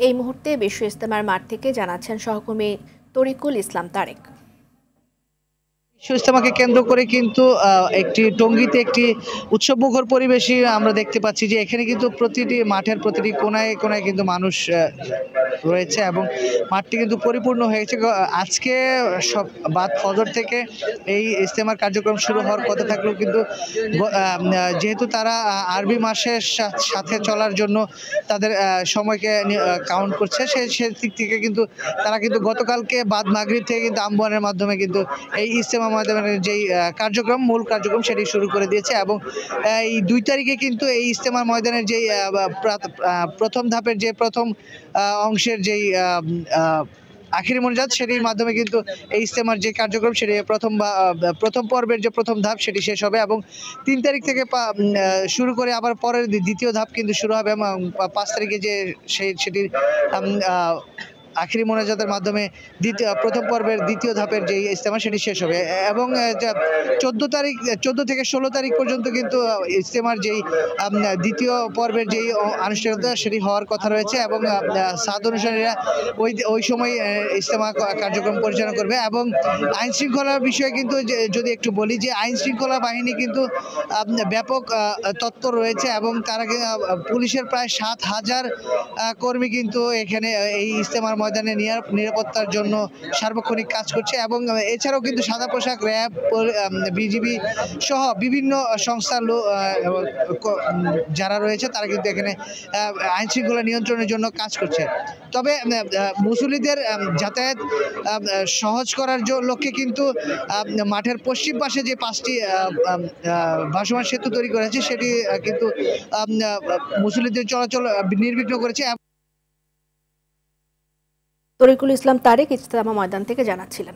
এই মুহূর্তে বিশ্ব ইজতেমার মাঠ থেকে জানাচ্ছেন সহকর্মী তরিকুল ইসলাম তারেক। বিশ্ব ইজতেমাকে কেন্দ্র করে কিন্তু একটি টঙ্গীতে একটি উৎসবমুখর পরিবেশই আমরা দেখতে পাচ্ছি, যে এখানে কিন্তু প্রতিটি মাঠের প্রতিটি কোনায় কোনায় কিন্তু মানুষ রয়েছে এবং মাঠটি কিন্তু পরিপূর্ণ হয়েছে। আজকে সব বাদ ফজর থেকে এই ইজতেমার কার্যক্রম শুরু হওয়ার কথা থাকলেও কিন্তু যেহেতু তারা আরবি মাসের সাথে চলার জন্য তাদের সময়কে কাউন্ট করছে, সে দিক থেকে কিন্তু তারা কিন্তু গতকালকে বাদ মাগরিব থেকে কিন্তু আহ্বানের মাধ্যমে কিন্তু এই ইজতেমা ময়দানের যেই মূল কার্যক্রম সেটি শুরু করে দিয়েছে এবং এই 2 তারিখে কিন্তু এই ইজতেমা ময়দানের যেই প্রথম ধাপের যে প্রথম অংশের যেই আখিরি মোনাজাত সেটির মাধ্যমে কিন্তু এই ইজতেমার যে কার্যক্রম সেটি প্রথম পর্বের যে প্রথম ধাপ সেটি শেষ হবে এবং 3 তারিখ থেকে শুরু করে আবার পরের দ্বিতীয় ধাপ কিন্তু শুরু হবে এবং 5 তারিখে যে সেটির আখিরি মোনাজাতের মাধ্যমে প্রথম পর্বের দ্বিতীয় ধাপের যে ইজতেমা সেটি শেষ হবে এবং 14 থেকে 16 তারিখ পর্যন্ত কিন্তু ইজতেমার যেই দ্বিতীয় পর্বের যেই আনুষ্ঠানিকতা সেটি হওয়ার কথা রয়েছে এবং সাদ অনুসারীরা ওই সময় ইজতেমা কার্যক্রম পরিচালনা করবে। এবং আইন শৃঙ্খলার বিষয়ে কিন্তু যদি একটু বলি, যে আইন শৃঙ্খলা বাহিনী কিন্তু ব্যাপক তৎপর রয়েছে এবং তারা পুলিশের প্রায় 7,000 কর্মী কিন্তু এখানে এই ইজতেমার ময়দানে নিরাপত্তার জন্য সার্বক্ষণিক কাজ করছে এবং এছাড়াও কিন্তু সাদা পোশাক, র্যাব, বিজিবি সহ বিভিন্ন সংস্থার যারা রয়েছে তারা কিন্তু এখানে আইন শৃঙ্খলা নিয়ন্ত্রণের জন্য কাজ করছে। তবে মুসল্লিদের যাতায়াত সহজ করার লক্ষ্যে কিন্তু মাঠের পশ্চিম পাশে যে 5টি ভাসমান সেতু তৈরি করেছে সেটি কিন্তু মুসল্লিদের চলাচল নির্বিঘ্ন করেছে। তরিকুল ইসলাম তারেক ইজতেমা ময়দান থেকে জানাচ্ছিলেন।